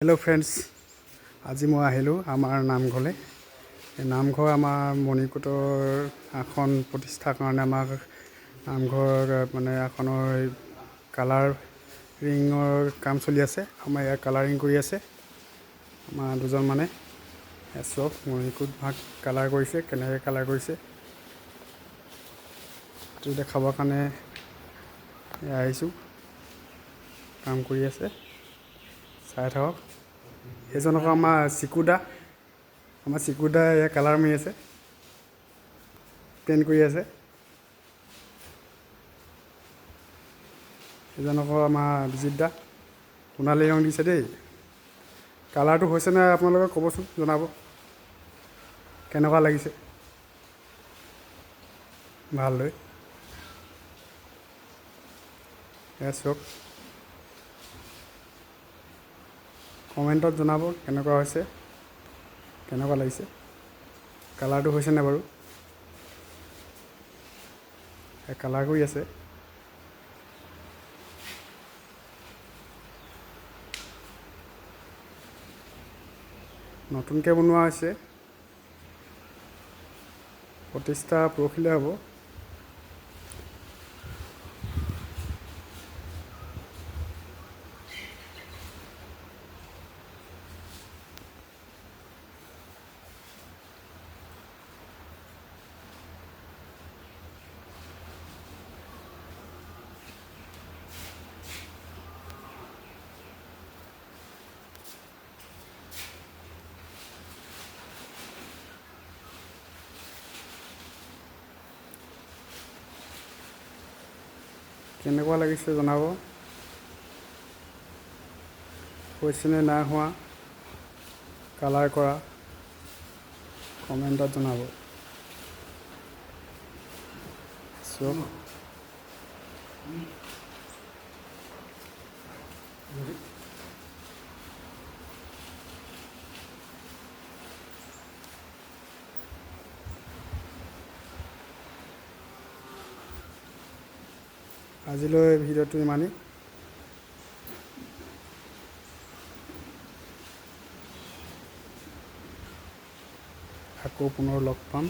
Hello' friends, আজি মই আহিলোঁ আমাৰ নামঘৰলৈ। এই নামঘৰ আমাৰ মণিকূটৰ আসন প্ৰতিষ্ঠাৰ কাৰণে আমাক নামঘৰ আসনৰ কালাৰিঙৰ কাম চলি আছে। আমাৰ ইয়াত কালাৰিং কৰি আছে আমাৰ দুজন চব মণিকূট ভাগ কালাৰ কৰিছে। কেনেকৈ কালাৰ কৰিছে সেইটো দেখাবৰ কাৰণে আহিছোঁ। কাম কৰি আছে, চাই থাকক। সেইজন আকৌ আমাৰ চিকুদা ইয়াৰ কালাৰ মাৰি আছে, পেইণ্ট কৰি আছে। সেইজন আকৌ আমাৰ বিজিত দা সোণালী ৰং দিছে দেই। কালাৰটো হৈছে নাই আপোনালোকে ক'বচোন, জনাব কেনেকুৱা লাগিছে। ভালদৰে চাওক, কমেণ্টত জনাব কেনেকুৱা হৈছে, কেনেকুৱা লাগিছে, কালাৰটো হৈছেনে বাৰু। কালাৰ কৰি আছে। নতুনকৈ বনোৱা হৈছে, প্ৰতিষ্ঠা পৰহিলৈ হ'ব। কেনেকুৱা লাগিছে জনাব, হৈছেনে নাই হোৱা কালাৰ কৰা, কমেণ্টত জনাব। চব আজিলৈ ভিডিঅ'টো ইমানেই। আকৌ পুনৰ লগ পাম।